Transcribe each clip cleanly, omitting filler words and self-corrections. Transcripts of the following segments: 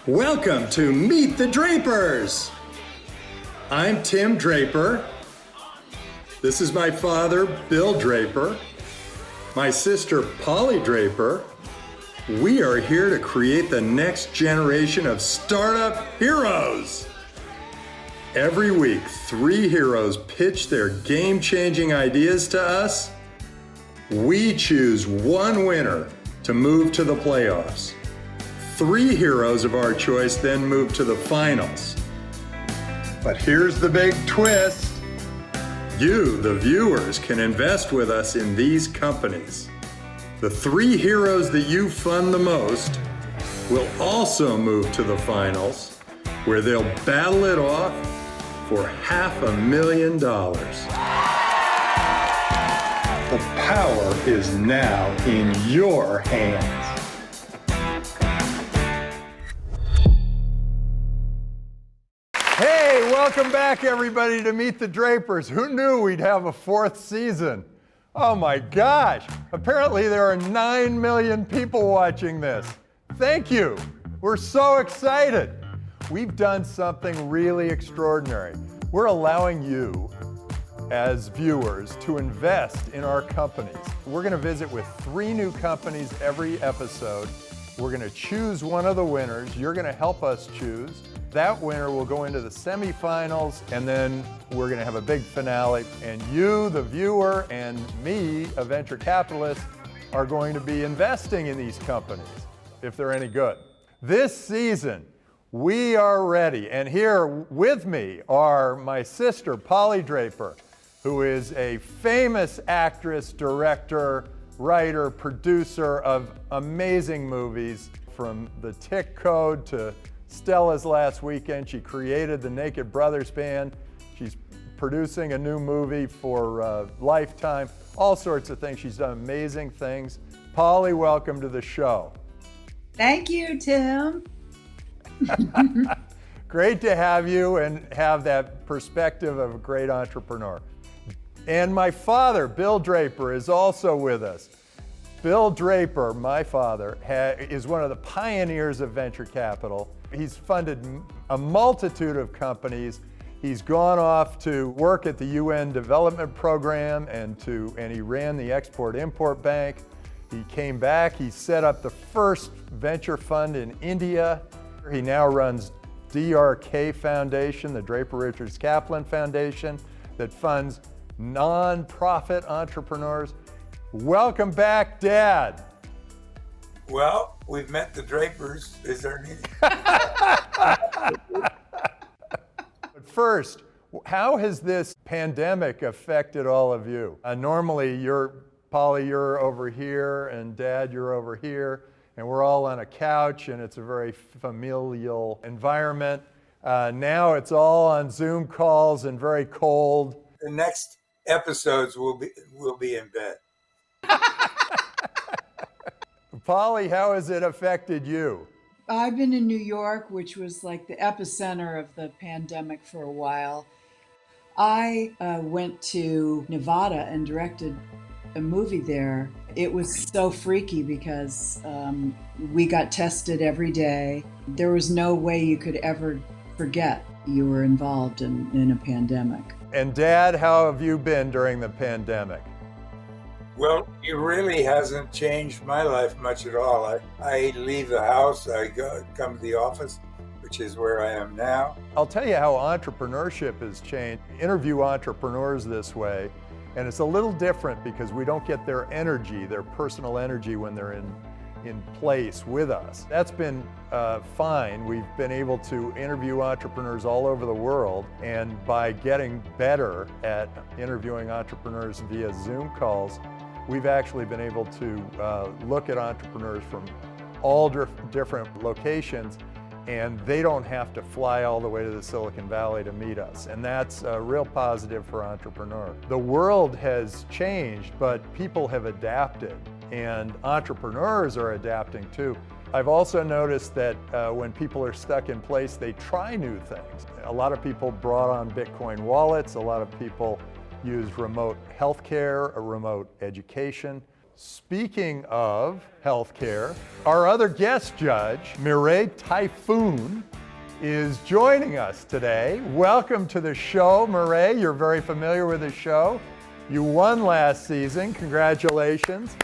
Welcome to Meet the Drapers. I'm Tim Draper. This is my father, Bill Draper. My sister, Polly Draper. We are here to create the next generation of startup heroes. Every week, 3 heroes pitch their game-changing ideas to us. We choose one winner to move to the playoffs. 3 heroes of our choice then move to the finals. But here's the big twist. You, the viewers, can invest with us in these companies. The 3 heroes that you fund the most will also move to the finals, where they'll battle it off for $500,000. The power is now in your hands. Hey, welcome back everybody to Meet the Drapers. Who knew we'd have a 4th season? Oh my gosh, apparently there are 9 million people watching this. Thank you, we're so excited. We've done something really extraordinary. We're allowing you as viewers to invest in our companies. We're gonna visit with 3 new companies every episode. We're gonna choose one of the winners. You're gonna help us choose. That winner will go into the semifinals, and then we're gonna have a big finale. And you, the viewer, and me, a venture capitalist, are going to be investing in these companies, if they're any good. This season, we are ready. And here with me are my sister, Polly Draper, who is a famous actress, director, writer, producer of amazing movies, from The Tick Code to Stella's Last Weekend. She created the Naked Brothers Band. She's producing a new movie for Lifetime, all sorts of things. She's done amazing things. Polly, welcome to the show. Thank you, Tim. Great to have you and have that perspective of a great entrepreneur. And my father, Bill Draper, is also with us. Bill Draper, my father, is one of the pioneers of venture capital. He's funded a multitude of companies. He's gone off to work at the UN Development Program and he ran the Export-Import Bank. He came back, he set up the first venture fund in India. He now runs DRK Foundation, the Draper Richards Kaplan Foundation, that funds non-profit entrepreneurs. Welcome back, Dad. Well, we've met the Drapers. Is there any? But first, how has this pandemic affected all of you? Normally, Polly, you're over here, and Dad, you're over here, and we're all on a couch, and it's a very familial environment. Now it's all on Zoom calls and very cold. The next episodes will be in bed. Polly, how has it affected you? I've been in New York, which was like the epicenter of the pandemic for a while. I went to Nevada and directed a movie there. It was so freaky because we got tested every day. There was no way you could ever forget you were involved in a pandemic. And Dad, how have you been during the pandemic? Well, it really hasn't changed my life much at all. I leave the house, I come to the office, which is where I am now. I'll tell you how entrepreneurship has changed. Interview entrepreneurs this way, and it's a little different because we don't get their energy, their personal energy, when they're in place with us. That's been fine. We've been able to interview entrepreneurs all over the world, and by getting better at interviewing entrepreneurs via Zoom calls, we've actually been able to look at entrepreneurs from all different locations, and they don't have to fly all the way to the Silicon Valley to meet us. And that's a real positive for entrepreneurs. The world has changed, but people have adapted, and entrepreneurs are adapting too. I've also noticed that when people are stuck in place, they try new things. A lot of people brought on Bitcoin wallets. A lot of people use remote healthcare or remote education. speaking of healthcare, our other guest judge, Mireille Typhoon, is joining us today. Welcome to the show, Mireille. You're very familiar with the show. You won last season. Congratulations.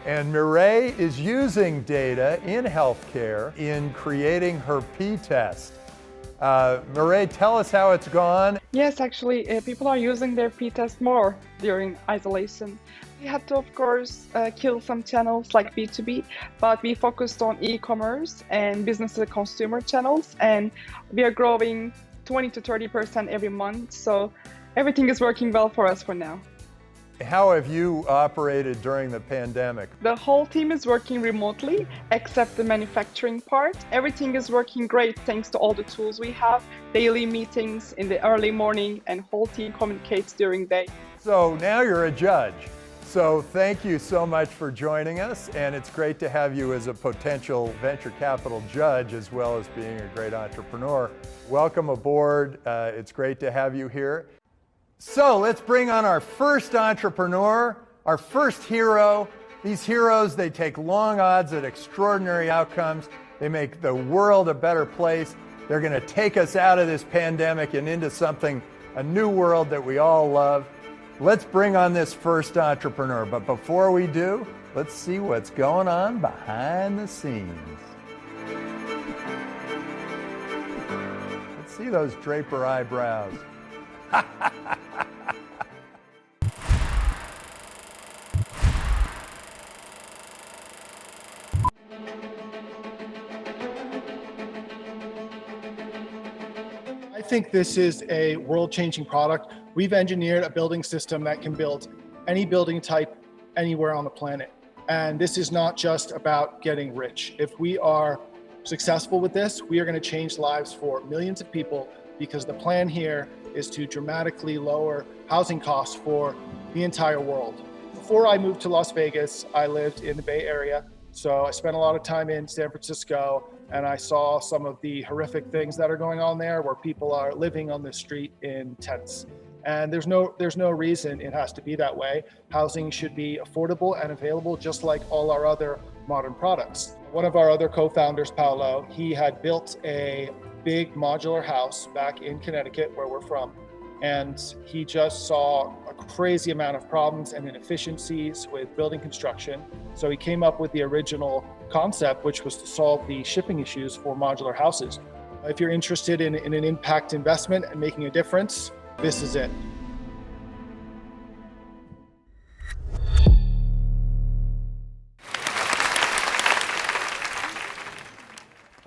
And Mireille is using data in healthcare in creating her P-test. Mireille, tell us how it's gone. Yes, actually, people are using their P-test more during isolation. We had to, of course, kill some channels like B2B, but we focused on e-commerce and business-to-consumer channels, and we are growing 20 to 30% every month, so everything is working well for us for now. How have you operated during the pandemic? The whole team is working remotely, except the manufacturing part. Everything is working great thanks to all the tools we have, daily meetings in the early morning, and whole team communicates during the day. So now you're a judge. So thank you so much for joining us, and it's great to have you as a potential venture capital judge as well as being a great entrepreneur. Welcome aboard. It's great to have you here. So let's bring on our first entrepreneur, our first hero. These heroes, they take long odds at extraordinary outcomes. They make the world a better place. They're going to take us out of this pandemic and into something, a new world that we all love. Let's bring on this first entrepreneur. But before we do, let's see what's going on behind the scenes. Let's see those Draper eyebrows. I think this is a world-changing product. We've engineered a building system that can build any building type anywhere on the planet. And this is not just about getting rich. If we are successful with this, we are going to change lives for millions of people, because the plan here is to dramatically lower housing costs for the entire world. Before I moved to Las Vegas, I lived in the Bay Area. So I spent a lot of time in San Francisco, and I saw some of the horrific things that are going on there, where people are living on the street in tents. And there's no reason it has to be that way. Housing should be affordable and available, just like all our other modern products. One of our other co-founders, Paolo, he had built a big modular house back in Connecticut, where we're from. And he just saw a crazy amount of problems and inefficiencies with building construction. So he came up with the original concept, which was to solve the shipping issues for modular houses. If you're interested in an impact investment and making a difference, this is it.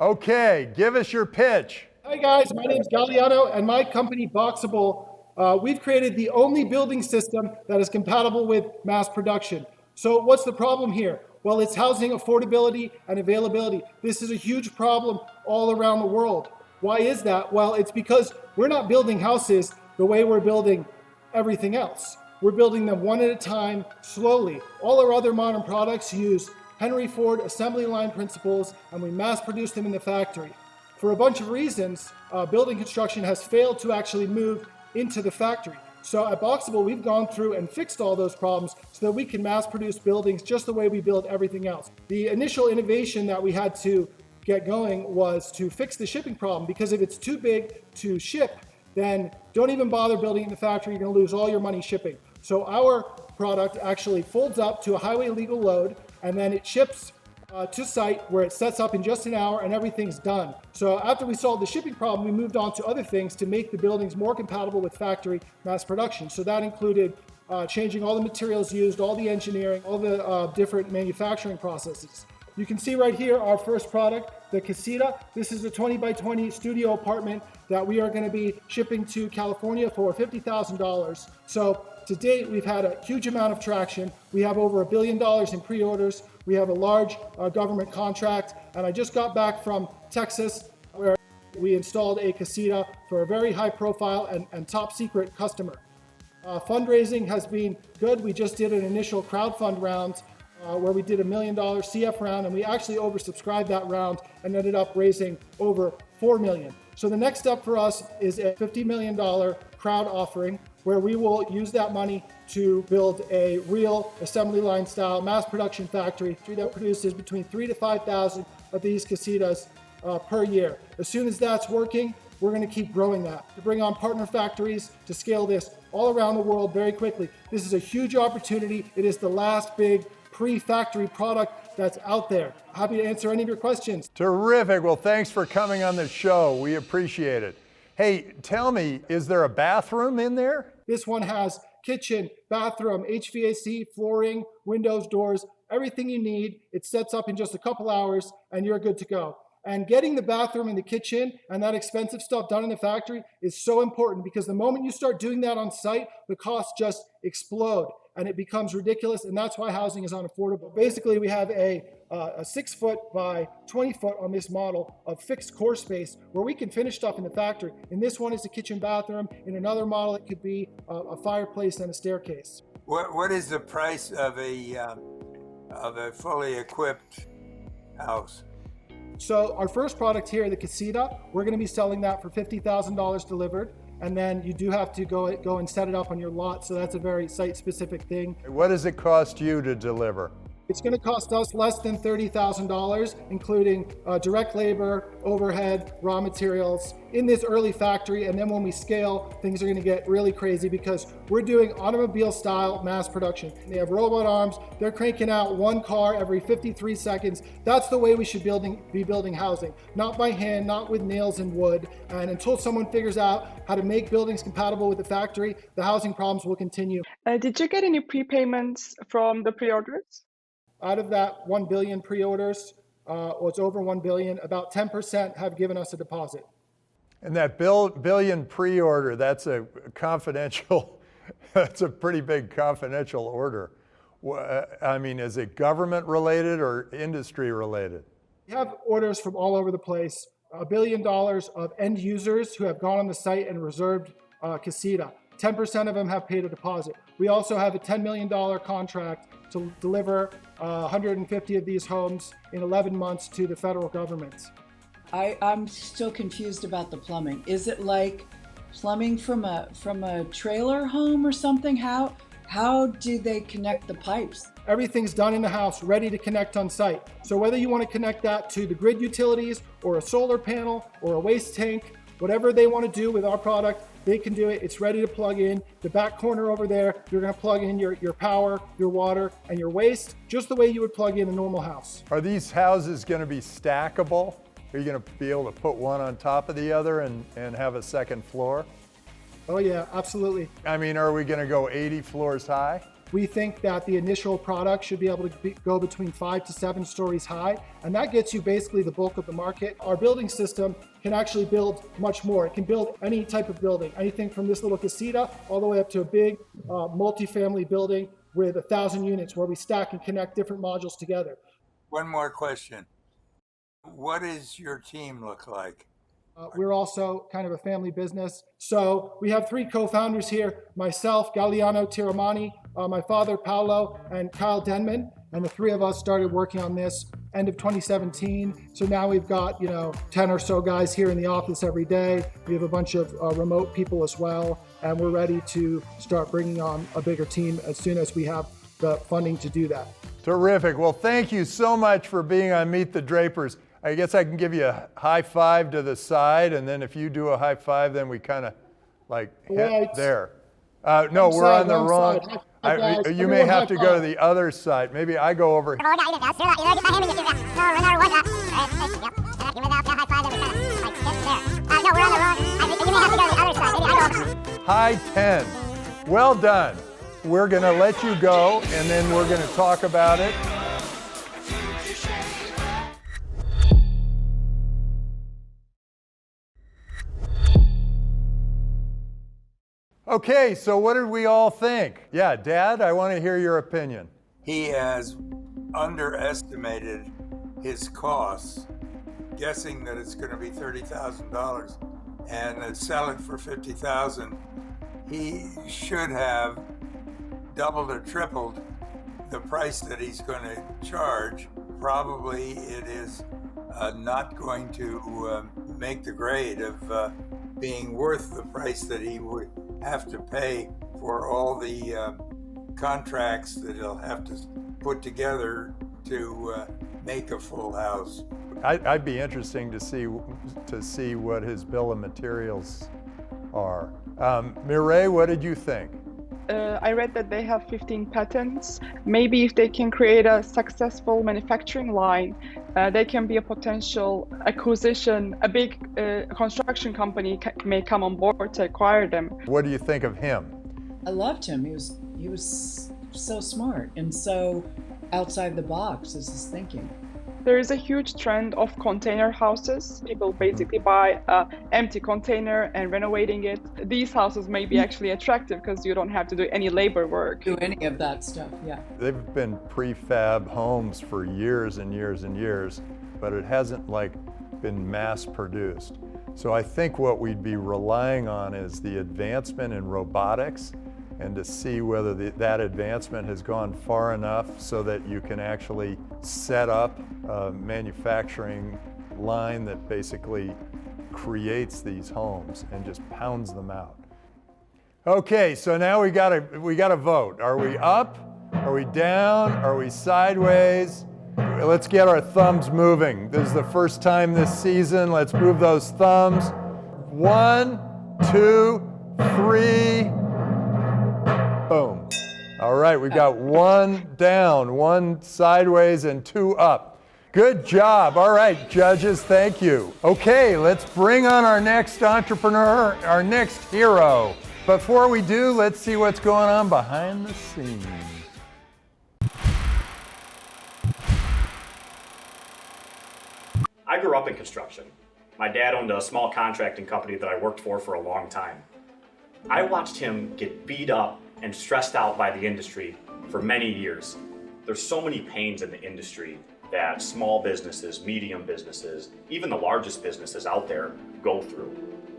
Okay, give us your pitch. Hi guys, my name is Galliano, and my company Boxable, we've created the only building system that is compatible with mass production. So what's the problem here? Well, it's housing affordability and availability. This is a huge problem all around the world. Why is that? Well, it's because we're not building houses the way we're building everything else. We're building them one at a time, slowly. All our other modern products use Henry Ford assembly line principles, and we mass produce them in the factory. For a bunch of reasons, building construction has failed to actually move into the factory. So at Boxable, we've gone through and fixed all those problems so that we can mass produce buildings just the way we build everything else. The initial innovation that we had to get going was to fix the shipping problem, because if it's too big to ship, then don't even bother building in the factory. You're going to lose all your money shipping. So our product actually folds up to a highway legal load, and then it ships to site, where it sets up in just an hour and everything's done. So after we solved the shipping problem, we moved on to other things to make the buildings more compatible with factory mass production. So that included changing all the materials used, all the engineering, all the different manufacturing processes. You can see right here our first product, the Casita. This is a 20 by 20 studio apartment that we are going to be shipping to California for $50,000. So to date, we've had a huge amount of traction. We have over $1 billion in pre-orders. We have a large government contract. And I just got back from Texas, where we installed a Casita for a very high profile and top secret customer. Fundraising has been good. We just did an initial crowdfund round where we did $1 million CF round, and we actually oversubscribed that round and ended up raising over $4 million. So the next step for us is a $50 million crowd offering, where we will use that money to build a real assembly line style mass production factory that produces between 3,000 to 5,000 of these casitas per year. As soon as that's working, we're going to keep growing that to bring on partner factories to scale this all around the world very quickly. This is a huge opportunity. It is the last big pre-factory product that's out there. Happy to answer any of your questions. Terrific. Well, thanks for coming on the show. We appreciate it. Hey, tell me, is there a bathroom in there? This one has kitchen, bathroom, HVAC, flooring, windows, doors, everything you need. It sets up in just a couple hours and you're good to go. And getting the bathroom and the kitchen and that expensive stuff done in the factory is so important, because the moment you start doing that on site, the costs just explode and it becomes ridiculous. And that's why housing is unaffordable. Basically, we have a 6 foot by 20 foot on this model of fixed core space where we can finish stuff in the factory. In this one is a kitchen bathroom. In another model, it could be a fireplace and a staircase. What is the price of a fully equipped house? So our first product here, the casita, we're going to be selling that for $50,000 delivered. And then you do have to go and set it up on your lot. So that's a very site-specific thing. What does it cost you to deliver? It's going to cost us less than $30,000, including direct labor, overhead, raw materials in this early factory. And then when we scale, things are going to get really crazy because we're doing automobile-style mass production. They have robot arms. They're cranking out one car every 53 seconds. That's the way we should be building housing, not by hand, not with nails and wood. And until someone figures out how to make buildings compatible with the factory, the housing problems will continue. Did you get any prepayments from the pre-orders? Out of that 1 billion pre-orders, it's over 1 billion, about 10% have given us a deposit. And that billion pre-order, that's a confidential, that's a pretty big confidential order. I mean, is it government related or industry related? We have orders from all over the place. $1 billion of end users who have gone on the site and reserved casita. 10% of them have paid a deposit. We also have a $10 million contract to deliver 150 of these homes in 11 months to the federal government. I'm still confused about the plumbing. Is it like plumbing from a trailer home or something? How do they connect the pipes? Everything's done in the house, ready to connect on site. So whether you want to connect that to the grid utilities or a solar panel or a waste tank, whatever they want to do with our product, they can do it. It's ready to plug in. The back corner over there, you're going to plug in your power, your water, and your waste, just the way you would plug in a normal house. Are these houses going to be stackable? Are you going to be able to put one on top of the other and have a second floor? Oh yeah, absolutely. I mean, are we going to go 80 floors high? We think that the initial product should be able to go between 5 to 7 stories high, and that gets you basically the bulk of the market. Our building system can actually build much more. It can build any type of building, anything from this little casita all the way up to a big multi-family building with 1,000 units where we stack and connect different modules together. One more question. What does your team look like? We're also kind of a family business. So we have 3 co-founders here, myself, Galliano Tiramani, my father, Paolo, and Kyle Denman. And the 3 of us started working on this end of 2017. So now we've got, 10 or so guys here in the office every day. We have a bunch of remote people as well. And we're ready to start bringing on a bigger team as soon as we have the funding to do that. Terrific. Well, thank you so much for being on Meet the Drapers. I guess I can give you a high five to the side, and then if you do a high five, then we kind of like hit there. No, we're on the wrong. You may have to go to the other side. Maybe I go over here. High 10. Well done. We're going to let you go, and then we're going to talk about it. Okay, so what did we all think? Yeah, Dad, I want to hear your opinion. He has underestimated his costs, guessing that it's going to be $30,000 and sell it for $50,000. He should have doubled or tripled the price that he's going to charge. Probably it is not going to make the grade of being worth the price that he have to pay for all the contracts that he'll have to put together to make a full house. I'd be interesting to see what his bill of materials are. Mireille, what did you think? I read that they have 15 patents. Maybe if they can create a successful manufacturing line, they can be a potential acquisition. A big construction company may come on board to acquire them. What do you think of him? I loved him. He was so smart and so outside the box is his thinking. There is a huge trend of container houses. People basically buy an empty container and renovating it. These houses may be actually attractive because you don't have to do any labor work. Do any of that stuff, yeah. They've been prefab homes for years and years and years, but it hasn't been mass produced. So I think what we'd be relying on is the advancement in robotics, and to see whether that advancement has gone far enough so that you can actually set up a manufacturing line that basically creates these homes and just pounds them out. Okay, so now we gotta vote. Are we up? Are we down? Are we sideways? Let's get our thumbs moving. This is the first time this season. Let's move those thumbs. 1, 2, 3. Boom. All right, we've got 1 down, 1 sideways, and 2 up. Good job. All right, judges, thank you. Okay, let's bring on our next entrepreneur, our next hero. Before we do, let's see what's going on behind the scenes. I grew up in construction. My dad owned a small contracting company that I worked for a long time. I watched him get beat up and stressed out by the industry for many years. There's so many pains in the industry that small businesses, medium businesses, even the largest businesses out there go through.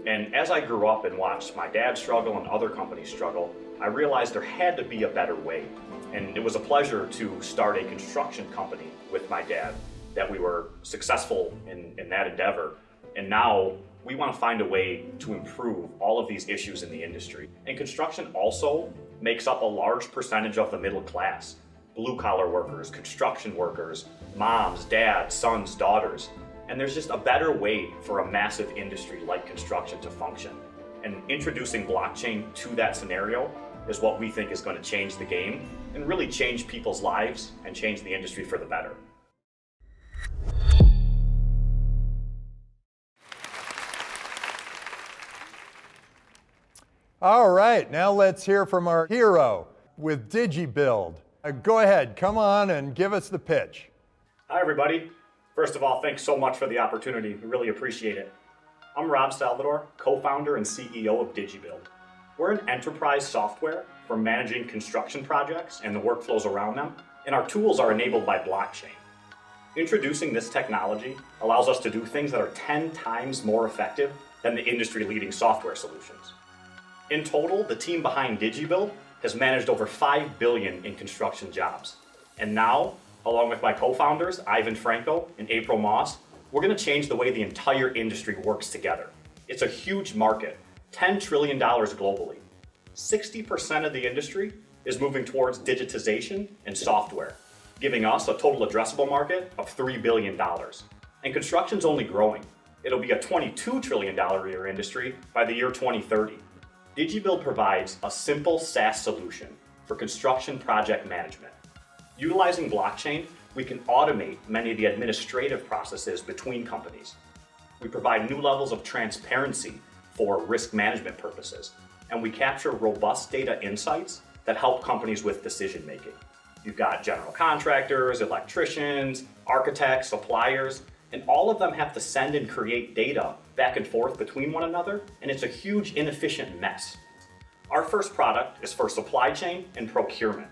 And as I grew up and watched my dad struggle and other companies struggle, I realized there had to be a better way. And it was a pleasure to start a construction company with my dad, that we were successful in that endeavor. And now we want to find a way to improve all of these issues in the industry. And construction also makes up a large percentage of the middle class. Blue-collar workers, construction workers, moms, dads, sons, daughters. And there's just a better way for a massive industry like construction to function. And introducing blockchain to that scenario is what we think is going to change the game and really change people's lives and change the industry for the better. All right, now let's hear from our hero with DigiBuild. Go ahead, come on and give us the pitch. Hi everybody. First of all, thanks so much for the opportunity. We really appreciate it. I'm Rob Salvador, co-founder and CEO of DigiBuild. We're an enterprise software for managing construction projects and the workflows around them, and our tools are enabled by blockchain. Introducing this technology allows us to do things that are 10 times more effective than the industry-leading software solutions. In total, the team behind DigiBuild has managed over 5 billion in construction jobs. And now, along with my co-founders, Ivan Franco and April Moss, we're going to change the way the entire industry works together. It's a huge market, $10 trillion globally. 60% of the industry is moving towards digitization and software, giving us a total addressable market of $3 billion. And construction's only growing. It'll be a $22 trillion a year industry by the year 2030. DigiBuild provides a simple SaaS solution for construction project management. Utilizing blockchain, we can automate many of the administrative processes between companies. We provide new levels of transparency for risk management purposes, and we capture robust data insights that help companies with decision making. You've got general contractors, electricians, architects, suppliers, and all of them have to send and create data back and forth between one another, and it's a huge inefficient mess. Our first product is for supply chain and procurement.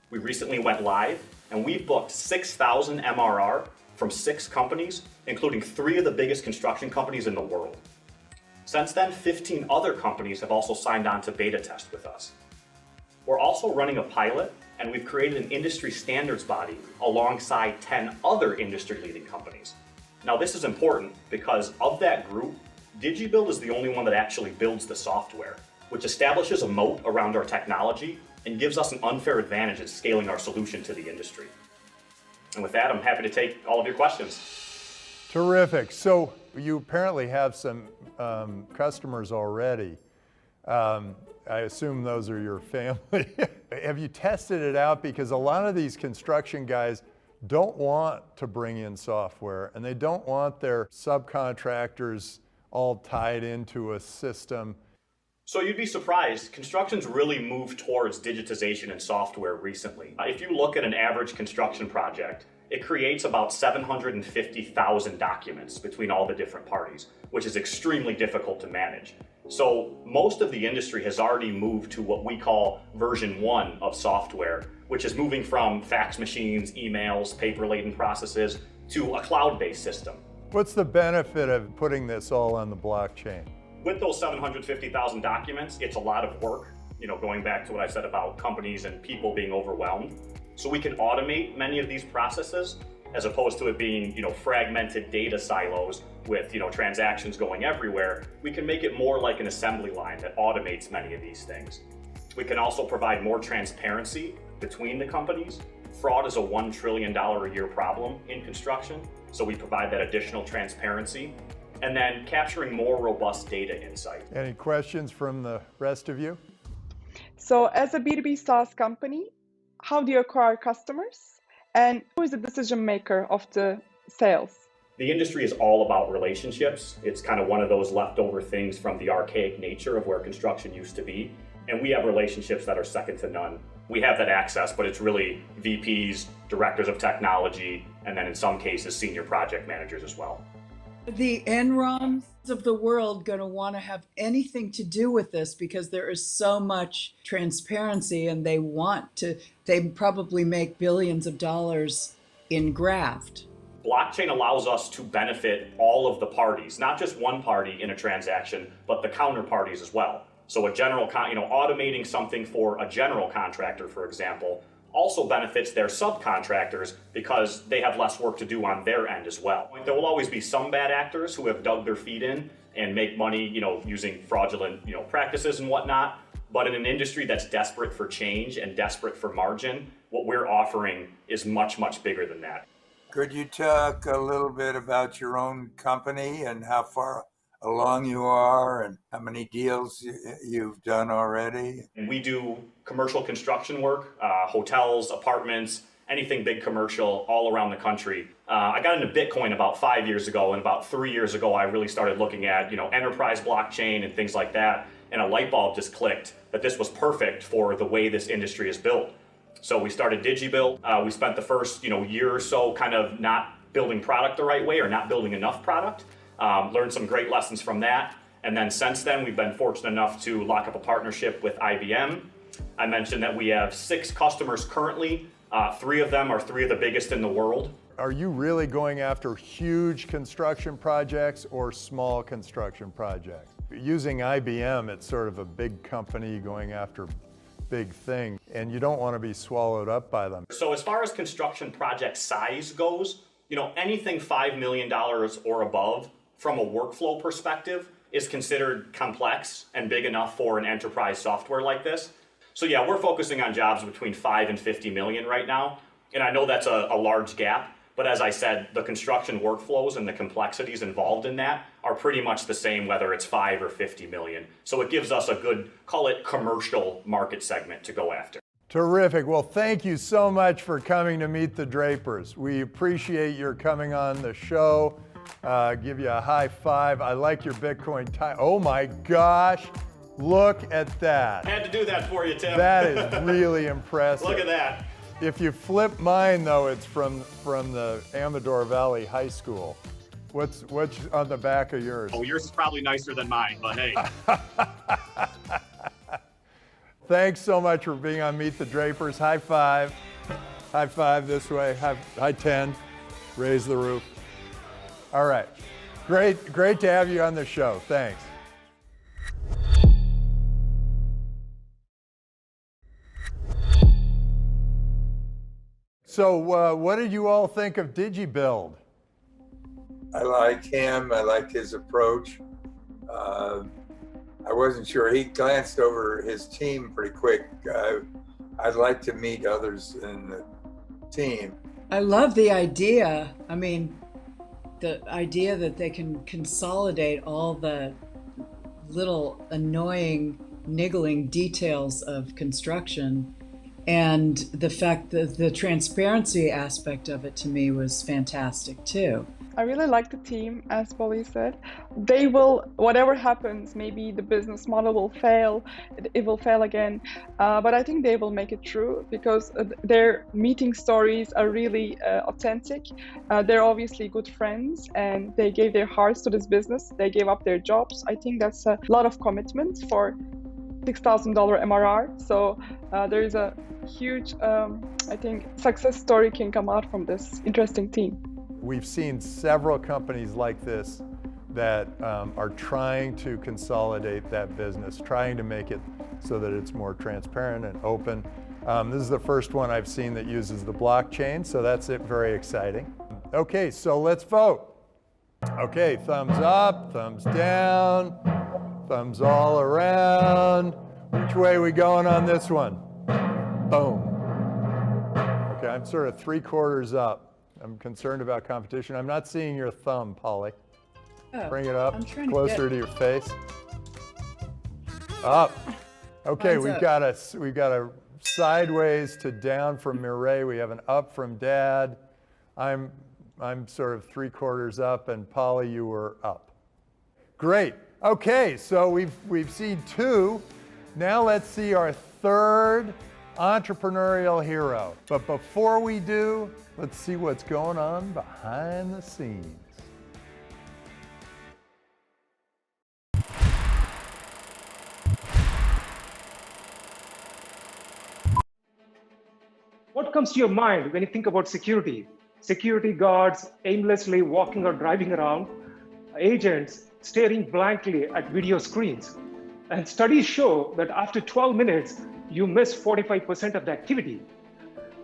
We recently went live, and we've booked 6,000 MRR from 6 companies, including 3 of the biggest construction companies in the world. Since then, 15 other companies have also signed on to beta test with us. We're also running a pilot, and we've created an industry standards body alongside 10 other industry-leading companies. Now, this is important because of that group, DigiBuild is the only one that actually builds the software. which establishes a moat around our technology and gives us an unfair advantage in scaling our solution to the industry. And with that, I'm happy to take all of your questions. Terrific. So you apparently have some customers already. I assume those are your family. Have you tested it out? Because a lot of these construction guys don't want to bring in software, and they don't want their subcontractors all tied into a system. So you'd be surprised, construction's really moved towards digitization and software recently. If you look at an average construction project, it creates about 750,000 documents between all the different parties, which is extremely difficult to manage. So most of the industry has already moved to what we call version 1 of software, which is moving from fax machines, emails, paper-laden processes to a cloud-based system. What's the benefit of putting this all on the blockchain? With those 750,000 documents, it's a lot of work, going back to what I said about companies and people being overwhelmed. So we can automate many of these processes as opposed to it being, fragmented data silos with, transactions going everywhere. We can make it more like an assembly line that automates many of these things. We can also provide more transparency between the companies. Fraud is a $1 trillion a year problem in construction, so we provide that additional transparency. And then capturing more robust data insight. Any questions from the rest of you? So as a B2B SaaS company, how do you acquire customers? And who is the decision maker of the sales? The industry is all about relationships. It's kind of one of those leftover things from the archaic nature of where construction used to be. And we have relationships that are second to none. We have that access, but it's really VPs, directors of technology, and then in some cases, senior project managers as well. The Enroms of the world going to want to have anything to do with this because there is so much transparency, and they probably make billions of dollars in graft. Blockchain allows us to benefit all of the parties, not just one party in a transaction, but the counterparties as well. So a general, automating something for a general contractor, for example, also benefits their subcontractors because they have less work to do on their end as well. There will always be some bad actors who have dug their feet in and make money, using fraudulent, practices and whatnot. But in an industry that's desperate for change and desperate for margin, what we're offering is much, much bigger than that. Could you talk a little bit about your own company and how far along you are and how many deals you've done already? And we do commercial construction work, hotels, apartments, anything big commercial all around the country. I got into Bitcoin about 5 years ago, and about 3 years ago, I really started looking at, enterprise blockchain and things like that. And a light bulb just clicked that this was perfect for the way this industry is built. So we started DigiBuild. We spent the first, year or so kind of not building product the right way or not building enough product. Learned some great lessons from that. And then since then, we've been fortunate enough to lock up a partnership with IBM. I mentioned that we have 6 customers currently. 3 of them are 3 of the biggest in the world. Are you really going after huge construction projects or small construction projects? Using IBM, it's sort of a big company going after big things, and you don't want to be swallowed up by them. So as far as construction project size goes, anything $5 million or above from a workflow perspective is considered complex and big enough for an enterprise software like this. So yeah, we're focusing on jobs between 5 and 50 million right now. And I know that's a large gap, but as I said, the construction workflows and the complexities involved in that are pretty much the same whether it's 5 or 50 million. So it gives us a good, call it commercial market segment to go after. Terrific. Well, thank you so much for coming to Meet the Drapers. We appreciate your coming on the show. Give you a high five. I like your Bitcoin tie. Oh my gosh, look at that. Had to do that for you, Tim. That is really impressive. Look at that. If you flip mine, though, it's from the Amador Valley High School. What's on the back of yours? Oh, yours is probably nicer than mine, but hey. Thanks so much for being on Meet the Drapers. High five. High five this way. High 10. Raise the roof. All right. Great to have you on the show. Thanks. So what did you all think of DigiBuild? I like him. I like his approach. I wasn't sure. He glanced over his team pretty quick. I'd like to meet others in the team. I love the idea. I mean, the idea that they can consolidate all the little annoying, niggling details of construction, and the fact that the transparency aspect of it to me was fantastic too. I really like the team, as Polly said. They will, whatever happens, maybe the business model will fail, it will fail again, but I think they will make it through because their meeting stories are really authentic. They're obviously good friends and they gave their hearts to this business. They gave up their jobs. I think that's a lot of commitment for $6,000 MRR. So there is a huge, I think, success story can come out from this interesting team. We've seen several companies like this that are trying to consolidate that business, trying to make it so that it's more transparent and open. This is the first one I've seen that uses the blockchain, so that's very exciting. Okay, so let's vote. Okay, thumbs up, thumbs down, thumbs all around. Which way are we going on this one? Boom. Okay, I'm sort of 3/4 up. I'm concerned about competition. I'm not seeing your thumb, Polly. Oh, Bring it up I'm trying closer to your face. Up. Okay, Mine's we've up. got a sideways to down from Mireille. We have an up from Dad. I'm sort of 3/4 up, and Polly, you were up. Great. Okay, so we've seen two. Now let's see our third entrepreneurial hero. But before we do, let's see what's going on behind the scenes. What comes to your mind when you think about security? Security guards aimlessly walking or driving around, agents staring blankly at video screens. And studies show that after 12 minutes, you miss 45% of the activity.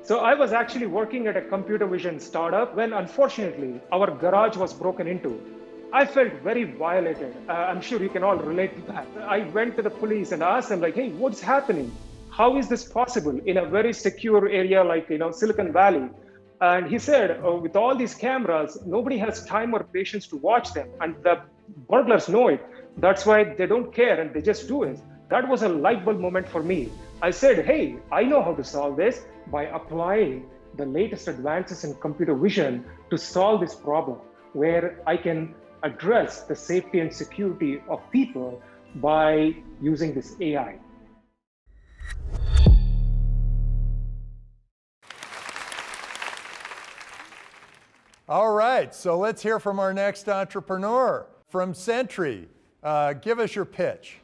So I was actually working at a computer vision startup when unfortunately our garage was broken into. I felt very violated. I'm sure you can all relate to that. I went to the police and asked them like, hey, what's happening? How is this possible in a very secure area like Silicon Valley? And he said, with all these cameras, nobody has time or patience to watch them. And the burglars know it. That's why they don't care and they just do it. That was a light bulb moment for me. I said, hey, I know how to solve this by applying the latest advances in computer vision to solve this problem, where I can address the safety and security of people by using this AI. All right, so let's hear from our next entrepreneur from Sentry. Give us your pitch.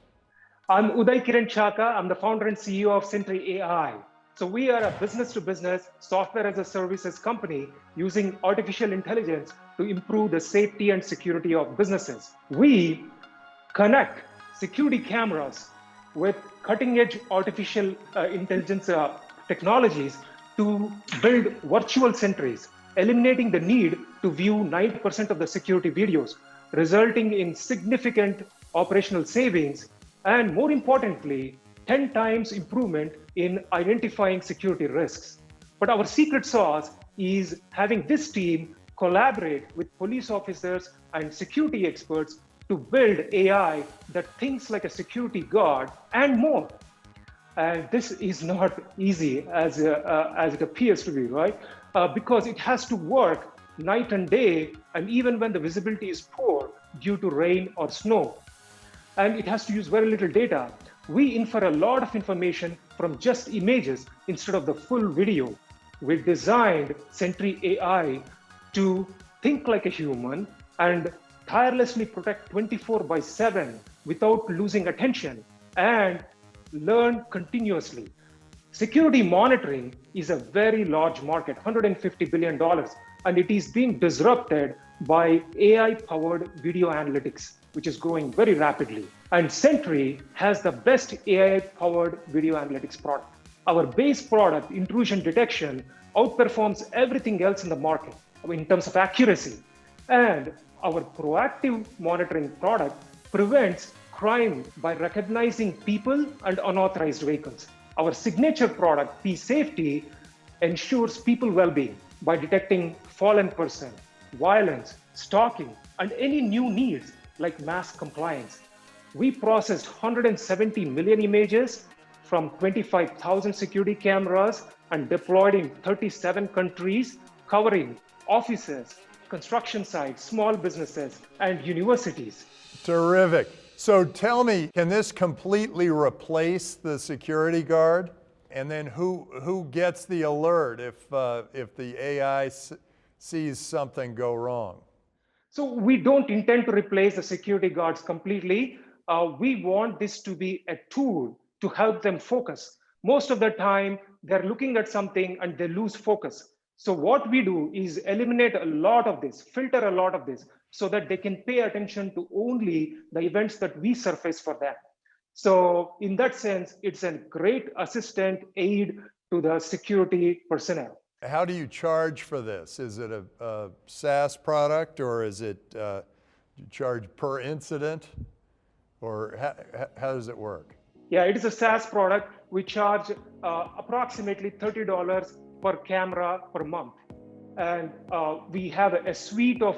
I'm Uday Kiran Chaka. I'm the founder and CEO of Sentry Ai. So we are a business-to-business software as a services company using artificial intelligence to improve the safety and security of businesses. We connect security cameras with cutting-edge artificial intelligence technologies to build virtual sentries, eliminating the need to view 90% of the security videos, resulting in significant operational savings, and more importantly, 10 times improvement in identifying security risks. But our secret sauce is having this team collaborate with police officers and security experts to build AI that thinks like a security guard and more. And this is not easy as it appears to be, right? Because it has to work night and day, and even when the visibility is poor due to rain or snow. And it has to use very little data. We infer a lot of information from just images instead of the full video. We designed Sentry AI to think like a human and tirelessly protect 24/7 without losing attention and learn continuously. Security monitoring is a very large market, $150 billion, and it is being disrupted by AI-powered video analytics, which is growing very rapidly. And Sentry has the best AI-powered video analytics product. Our base product, intrusion detection, outperforms everything else in the market in terms of accuracy. And our proactive monitoring product prevents crime by recognizing people and unauthorized vehicles. Our signature product, P-Safety, ensures people well-being by detecting fallen person, violence, stalking, and any new needs like mass compliance. We processed 170 million images from 25,000 security cameras and deployed in 37 countries, covering offices, construction sites, small businesses, and universities. Terrific. So tell me, can this completely replace the security guard? And then who gets the alert if the AI sees something go wrong? So we don't intend to replace the security guards completely. We want this to be a tool to help them focus. Most of the time, they're looking at something and they lose focus. So what we do is eliminate a lot of this, filter a lot of this, so that they can pay attention to only the events that we surface for them. So in that sense, it's a great assistant aid to the security personnel. How do you charge for this? Is it a SaaS product, or is it you charge per incident, or how does it work? Yeah, it is a SaaS product. We charge approximately $30 per camera per month. And we have a suite of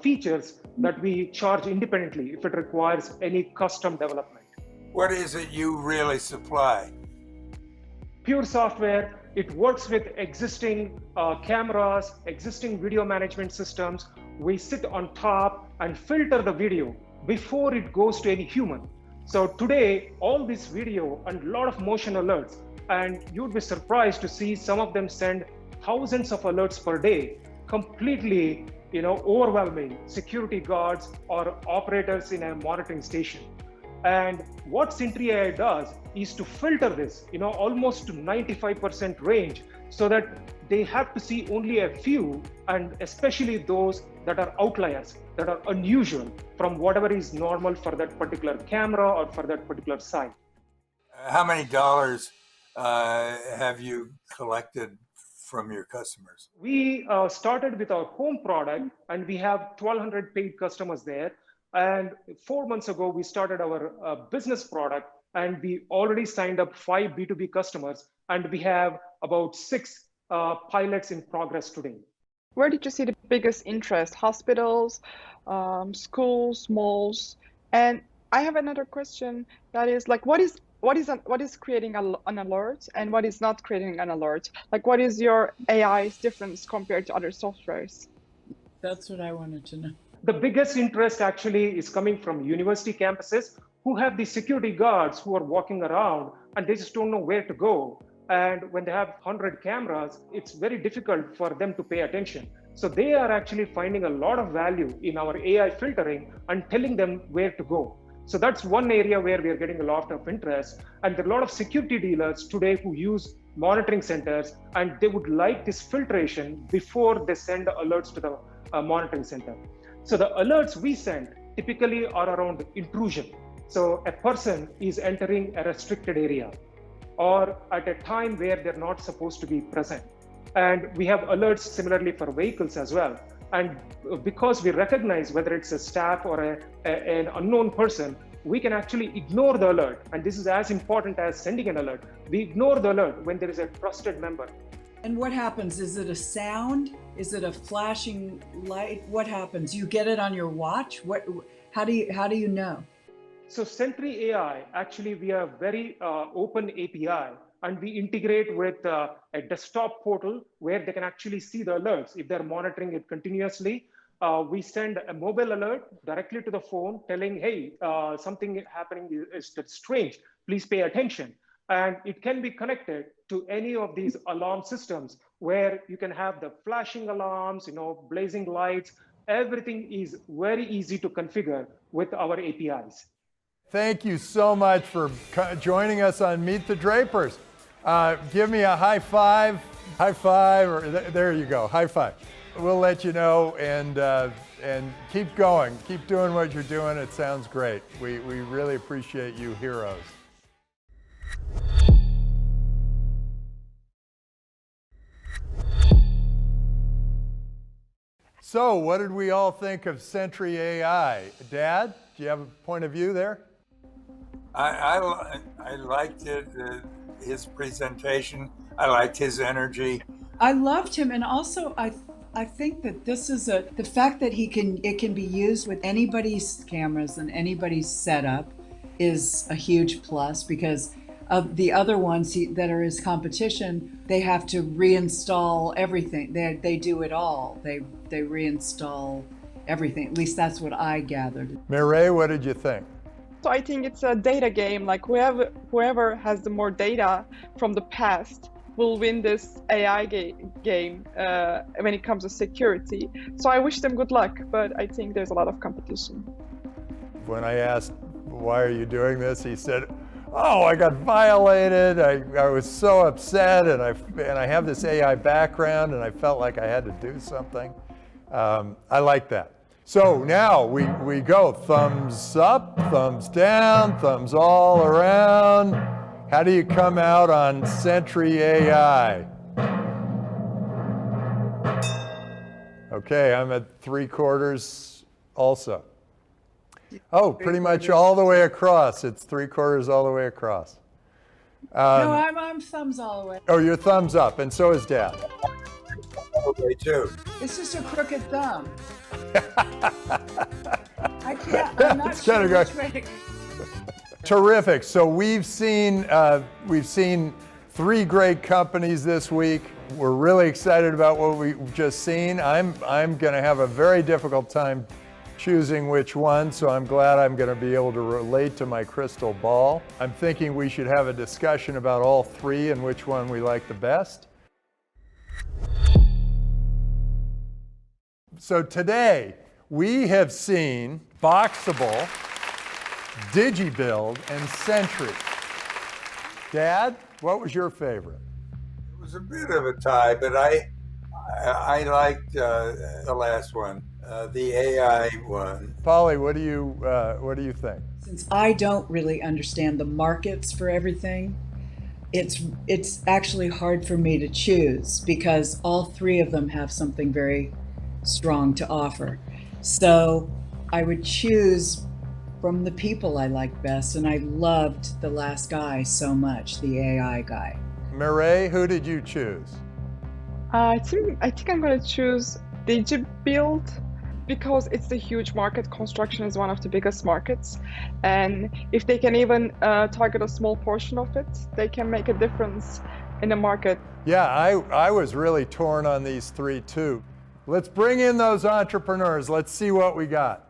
features that we charge independently if it requires any custom development. What is it you really supply? Pure software. It works with existing cameras, existing video management systems. We sit on top and filter the video before it goes to any human. So today, all this video and a lot of motion alerts, and you'd be surprised to see some of them send thousands of alerts per day, completely, overwhelming security guards or operators in a monitoring station. And what Sentry Ai does is to filter this, almost to 95% range, so that they have to see only a few, and especially those that are outliers, that are unusual from whatever is normal for that particular camera or for that particular site. How many dollars have you collected from your customers? We started with our home product, and we have 1,200 paid customers there. And 4 months ago, we started our business product, and we already signed up 5 B2B customers, and we have about 6 pilots in progress today. Where did you see the biggest interest? Hospitals, schools, malls? And I have another question that is like, what is creating an alert and what is not creating an alert? Like, what is your AI's difference compared to other softwares? That's what I wanted to know. The biggest interest actually is coming from university campuses who have the security guards who are walking around and they just don't know where to go. And when they have 100 cameras, it's very difficult for them to pay attention. So they are actually finding a lot of value in our AI filtering and telling them where to go. So that's one area where we are getting a lot of interest. And there are a lot of security dealers today who use monitoring centers, and they would like this filtration before they send alerts to the monitoring center. So the alerts we send typically are around intrusion. So a person is entering a restricted area or at a time where they're not supposed to be present. And we have alerts similarly for vehicles as well. And because we recognize whether it's a staff or an unknown person, we can actually ignore the alert. And this is as important as sending an alert. We ignore the alert when there is a trusted member. And what happens? Is it a sound? Is it a flashing light? What happens? You get it on your watch? How do you know? So Sentry Ai, actually, we have very open API, and we integrate with a desktop portal where they can actually see the alerts. If they're monitoring it continuously, we send a mobile alert directly to the phone telling, hey, something happening is strange, please pay attention. And it can be connected to any of these alarm systems where you can have the flashing alarms, blazing lights. Everything is very easy to configure with our APIs. Thank you so much for joining us on Meet the Drapers. Give me a high five, or there you go, high five. We'll let you know, and keep going, keep doing what you're doing. It sounds great. We really appreciate you, heroes. So what did we all think of Sentry Ai? Dad, do you have a point of view there? I liked it, his presentation. I liked his energy. I loved him, and also I think that this is the fact that it can be used with anybody's cameras and anybody's setup is a huge plus, because of the other ones that are his competition, they have to reinstall everything. They do it all. They reinstall everything. At least that's what I gathered. Mireille, what did you think? So I think it's a data game. Like whoever has the more data from the past will win this AI game when it comes to security. So I wish them good luck, but I think there's a lot of competition. When I asked, why are you doing this? He said, oh, I got violated. I was so upset, and I have this AI background, and I felt like I had to do something. I like that. So now we go thumbs up, thumbs down, thumbs all around. How do you come out on Sentry Ai? Okay, I'm at 3/4 also. Oh, pretty much all the way across. It's 3/4 all the way across. No, I'm thumbs all the way. Oh, you're thumbs up, and so is Dad. Okay, too. It's just a crooked thumb. I can't. I'm not It's sure kinda which way to. Terrific. So we've seen 3 great companies this week. We're really excited about what we've just seen. I'm going to have a very difficult time choosing which one, so I'm glad I'm going to be able to relate to my crystal ball. I'm thinking we should have a discussion about all 3 and which one we like the best. So today, we have seen Boxable, DigiBuild, and Sentry. Dad, what was your favorite? It was a bit of a tie, but I liked the last one, the AI one. Polly, what do you think? Since I don't really understand the markets for everything, it's actually hard for me to choose, because all 3 of them have something very strong to offer. So I would choose from the people I like best, and I loved the last guy so much, the AI guy. Mireille, who did you choose? I think I'm going to choose DigiBuild, because it's a huge market. Construction is one of the biggest markets, and if they can even target a small portion of it, they can make a difference in the market. Yeah, I was really torn on these 3 too. Let's bring in those entrepreneurs. Let's see what we got.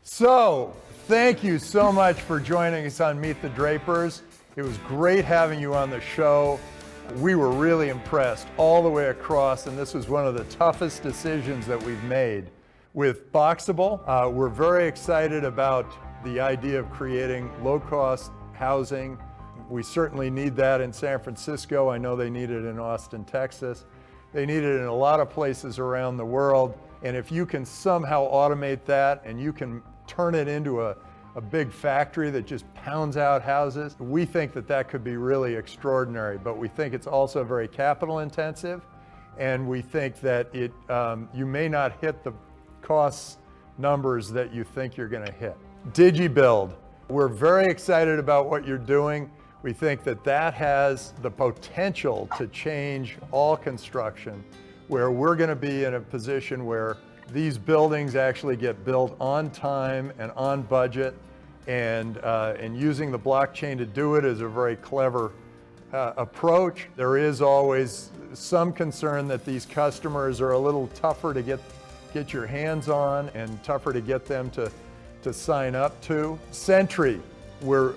So, thank you so much for joining us on Meet the Drapers. It was great having you on the show. We were really impressed all the way across, and this was one of the toughest decisions that we've made. With Boxable, we're very excited about the idea of creating low-cost housing. We certainly need that in San Francisco. I know they need it in Austin, Texas. They need it in a lot of places around the world. And if you can somehow automate that and you can turn it into a big factory that just pounds out houses, we think that that could be really extraordinary. But we think it's also very capital intensive, and we think that you may not hit the cost numbers that you think you're going to hit. DigiBuild, we're very excited about what you're doing. We think that that has the potential to change all construction, where we're going to be in a position where these buildings actually get built on time and on budget, and using the blockchain to do it is a very clever approach. There is always some concern that these customers are a little tougher to get your hands on and tougher to get them to sign up to. Sentry, we're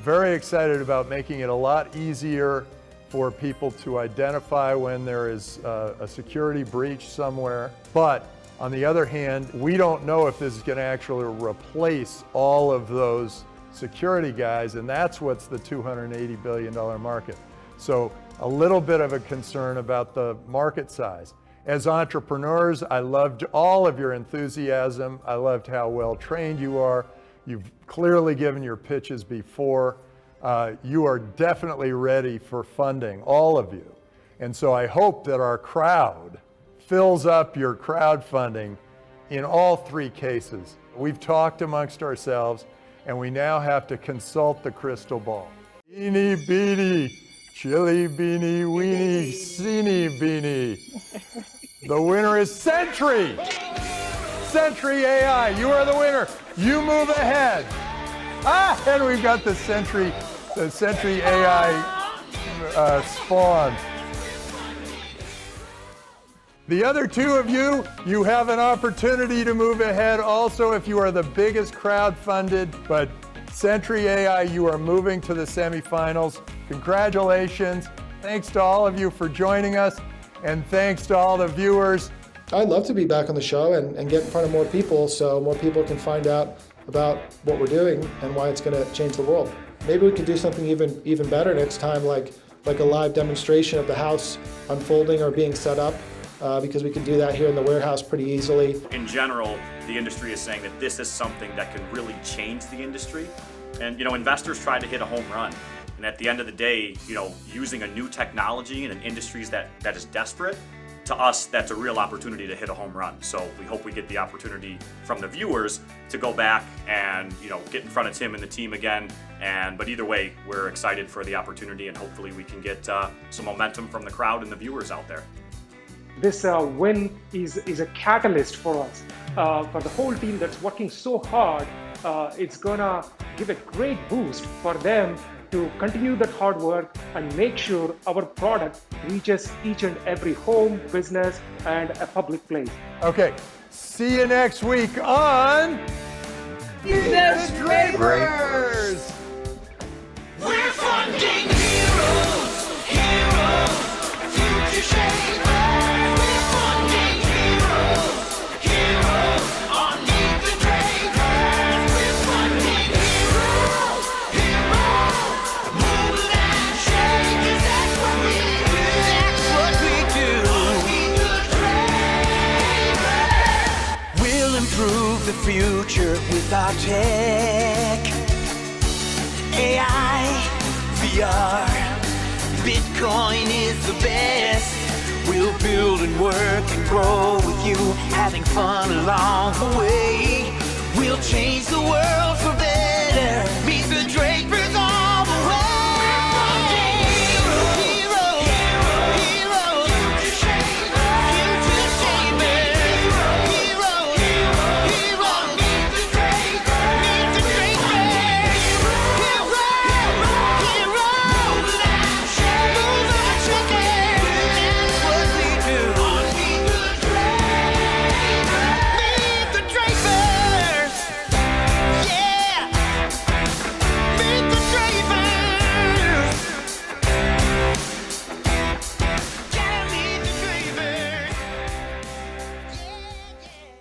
very excited about making it a lot easier for people to identify when there is a security breach somewhere. But on the other hand, we don't know if this is going to actually replace all of those security guys, and that's what's the $280 billion market. So a little bit of a concern about the market size. As entrepreneurs, I loved all of your enthusiasm. I loved how well trained you are. You've clearly given your pitches before. You are definitely ready for funding, all of you. And so I hope that our crowd fills up your crowdfunding in all three cases. We've talked amongst ourselves, and we now have to consult the crystal ball. Eeny beanie, chili beanie weenie, seeny beanie. The winner is Sentry! Sentry Ai, you are the winner. You move ahead. And we've got the Sentry Ai spawn. The other two of you, you have an opportunity to move ahead also if you are the biggest crowd-funded, but Sentry Ai, you are moving to the semifinals. Congratulations. Thanks to all of you for joining us, and thanks to all the viewers. I'd love to be back on the show and get in front of more people so more people can find out about what we're doing and why it's going to change the world. Maybe we could do something even better next time, like a live demonstration of the house unfolding or being set up. Because we can do that here in the warehouse pretty easily. In general, the industry is saying that this is something that can really change the industry. And investors try to hit a home run. And at the end of the day, using a new technology in an industry that is desperate, to us, that's a real opportunity to hit a home run. So we hope we get the opportunity from the viewers to go back and get in front of Tim and the team again. But either way, we're excited for the opportunity, and hopefully we can get some momentum from the crowd and the viewers out there. This win is a catalyst for us, for the whole team that's working so hard. It's gonna give a great boost for them to continue that hard work and make sure our product reaches each and every home, business, and a public place. Okay, see you next week on Meet The Drapers! We're funding heroes, future shapers. We're funding heroes on Meet The Drapers. We're funding heroes, move and shake, 'cause that's what we do. That's what we do. On Meet The Drapers. We'll improve the future with our tech. AI, VR, Bitcoin is the best. We'll build and work and grow with you, having fun along the way. We'll change the world for better. Meet the Drapers.